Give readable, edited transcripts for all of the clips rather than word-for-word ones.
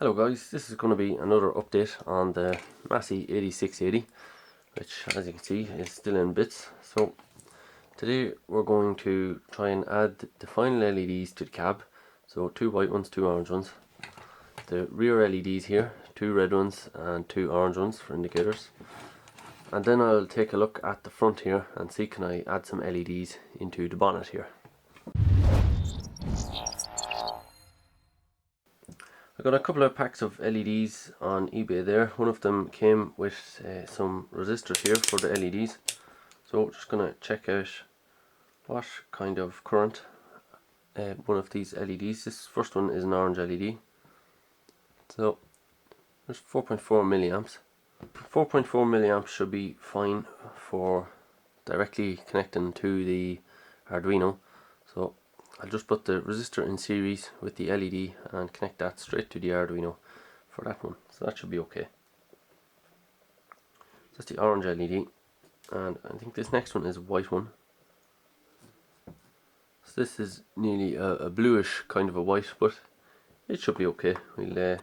Hello guys, this is going to be another update on the Massey 8680, which as you can see is still in bits. So today we're going to try and add the final LEDs to the cab. So 2 white ones, 2 orange ones. The rear LEDs here, 2 red ones and 2 orange ones for indicators. And then I'll take a look at the front here and see can I add some LEDs into the bonnet here. I got a couple of packs of LEDs on eBay there. One of them came with some resistors here for the LEDs. So just gonna check out what kind of current one of these LEDs. This first one is an orange LED. So there's 4.4 milliamps. 4.4 milliamps should be fine for directly connecting to the Arduino. So I'll just put the resistor in series with the LED and connect that straight to the Arduino for that one. So that should be okay. That's the orange LED, and I think this next one is a white one. So this is nearly a bluish kind of a white, but it should be okay. We'll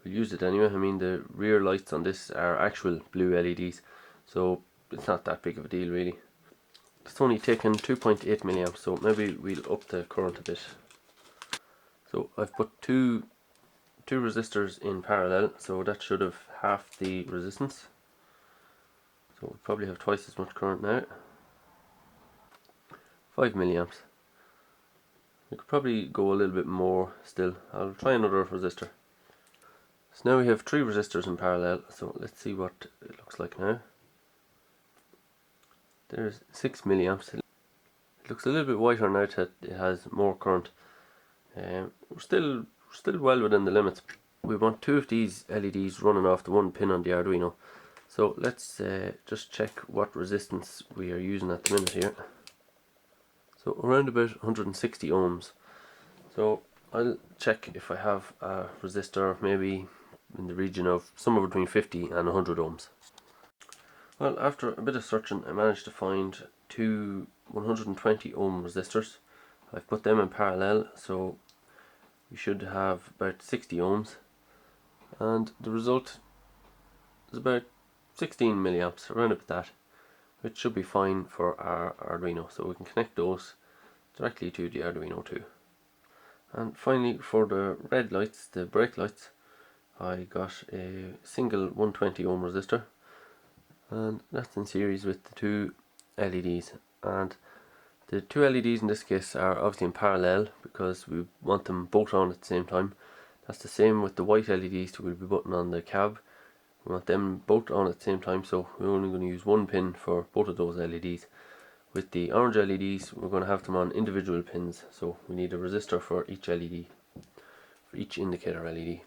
use it anyway. I mean, the rear lights on this are actual blue LEDs, so it's not that big of a deal really. It's only taken 2.8 milliamps, so maybe we'll up the current a bit. So I've put two resistors in parallel, so that should have half the resistance. So we'll probably have twice as much current now. 5 milliamps. We could probably go a little bit more still. I'll try another resistor. So now we have 3 resistors in parallel, so let's see what it looks like now. There's 6 milliamps. It looks a little bit whiter now that it has more current. We're still well within the limits. We want 2 of these LEDs running off the one pin on the Arduino. So let's just check what resistance we are using at the minute here. So around about 160 ohms. So I'll check if I have a resistor maybe in the region of somewhere between 50 and 100 ohms. Well, after a bit of searching, I managed to find 2 120 ohm resistors. I've put them in parallel, so we should have about 60 ohms, and the result is about 16 milliamps, around about that, which should be fine for our Arduino. So we can connect those directly to the Arduino too. And finally, for the red lights, the brake lights, I got a single 120 ohm resistor, and that's in series with the 2 LEDs. And the 2 LEDs in this case are obviously in parallel because we want them both on at the same time. That's the same with the white LEDs that we'll be putting on the cab. We want them both on at the same time, so we're only going to use one pin for both of those LEDs. With the orange LEDs, we're going to have them on individual pins, so we need a resistor for each LED, for each indicator LED.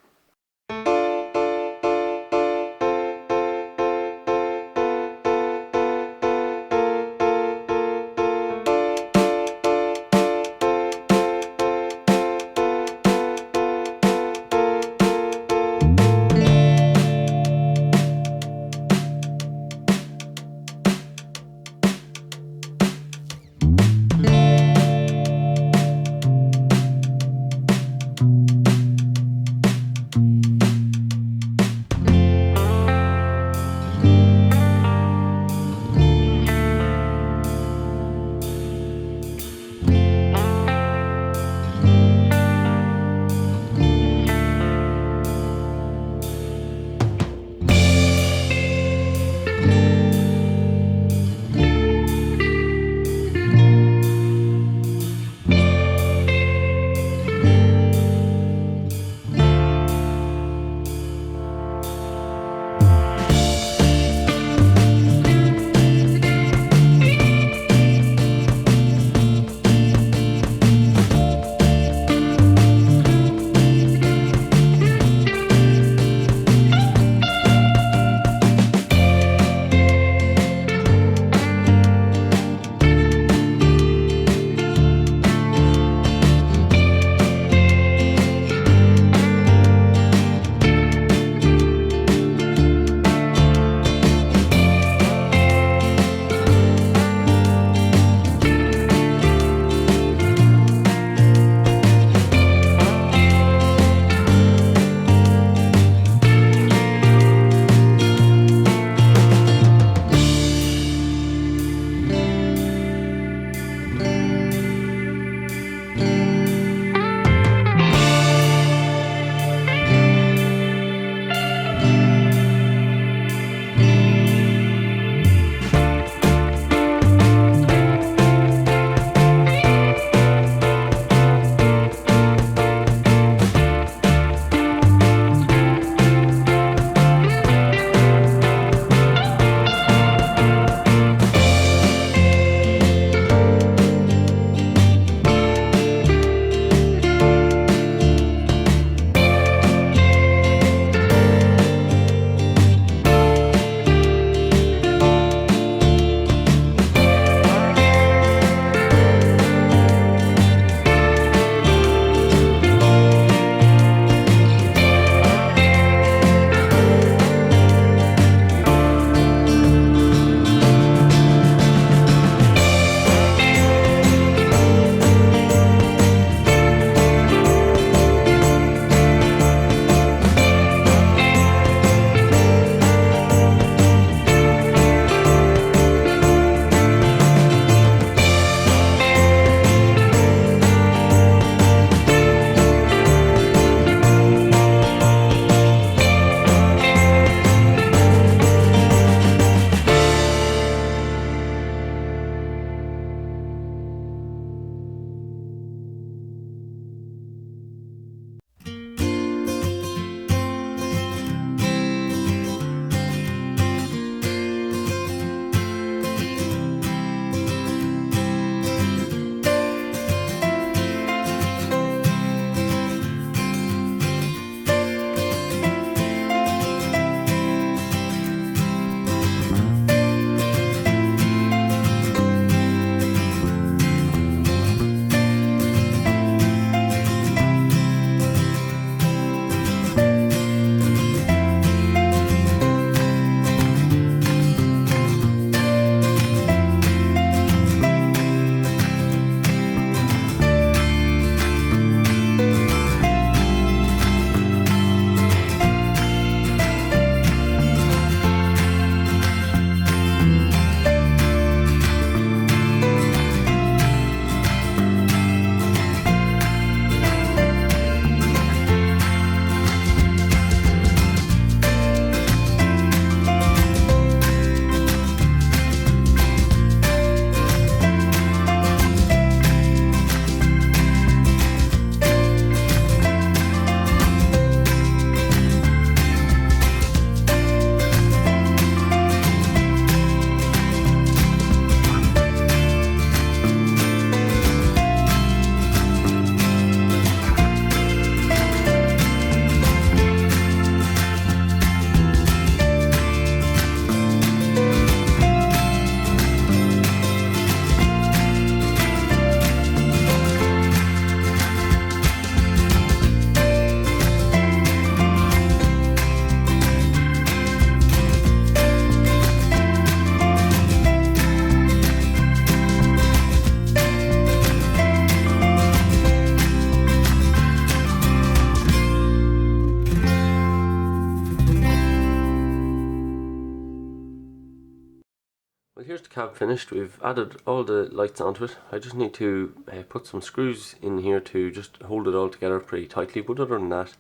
here's the cab finished. We've added all the lights onto it. I just need to put some screws in here to just hold it all together pretty tightly, but other than that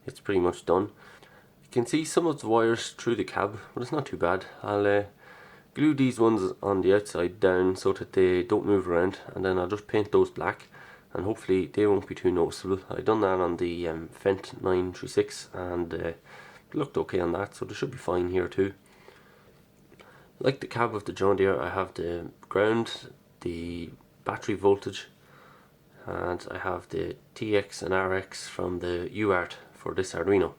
it's pretty much done. You can see some of the wires through the cab, but it's not too bad. I'll glue these ones on the outside down so that they don't move around, and then I'll just paint those black and hopefully they won't be too noticeable. I done that on the Fendt 936 and it looked okay on that, so they should be fine here too. Like the cab of the John Deere, I have the ground, the battery voltage, and I have the TX and RX from the UART for this Arduino.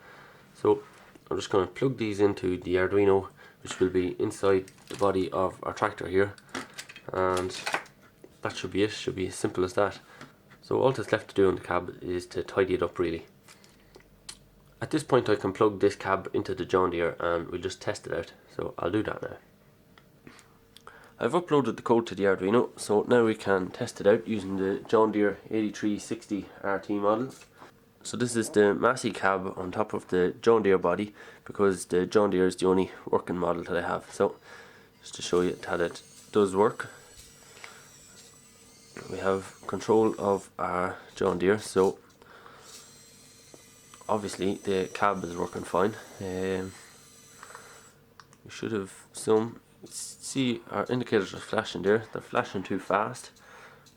So I'm just going to plug these into the Arduino, which will be inside the body of our tractor here, and that should be it. Should be as simple as that. So all that's left to do on the cab is to tidy it up really. At this point I can plug this cab into the John Deere and we'll just test it out. So I'll do that now. I've uploaded the code to the Arduino, so now we can test it out using the John Deere 8360 RT model. So this is the Massey cab on top of the John Deere body, because the John Deere is the only working model that I have. So just to show you how it does work, we have control of our John Deere, so obviously the cab is working fine. We should have some. See, our indicators are flashing there. They're flashing too fast,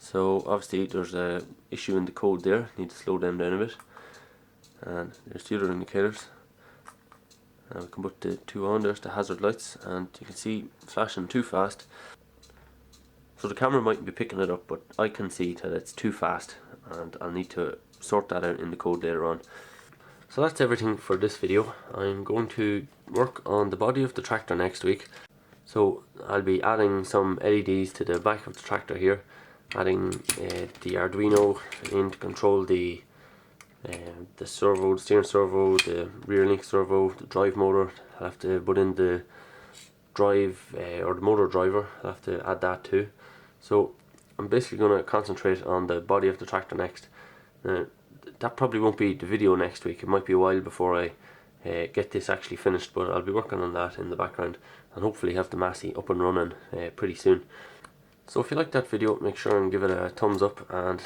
so obviously there's a issue in the code there. Need to slow them down a bit. And there's the other indicators, and we can put the two on. There's the hazard lights, and you can see flashing too fast, so the camera mightn't be picking it up, but I can see that it's too fast and I'll need to sort that out in the code later on. So that's everything for this video. I'm going to work on the body of the tractor next week. So I'll be adding some LEDs to the back of the tractor here, adding the Arduino in to control the servo, the steering servo, the rear link servo, the drive motor. I'll have to put in the drive or the motor driver. I'll have to add that too. So I'm basically going to concentrate on the body of the tractor next. That probably won't be the video next week. It might be a while before I get this actually finished, but I'll be working on that in the background and hopefully have the Massey up and running pretty soon. So if you like that video, make sure and give it a thumbs up, and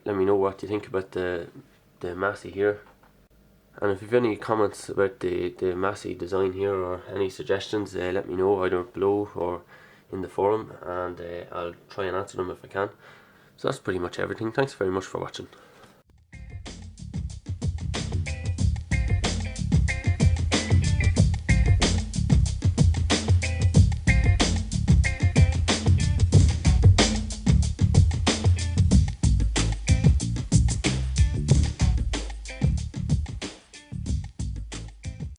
let me know what you think about the Massey here. And if you have any comments about the Massey design here or any suggestions, let me know either below or in the forum, and I'll try and answer them if I can. So that's pretty much everything. Thanks very much for watching.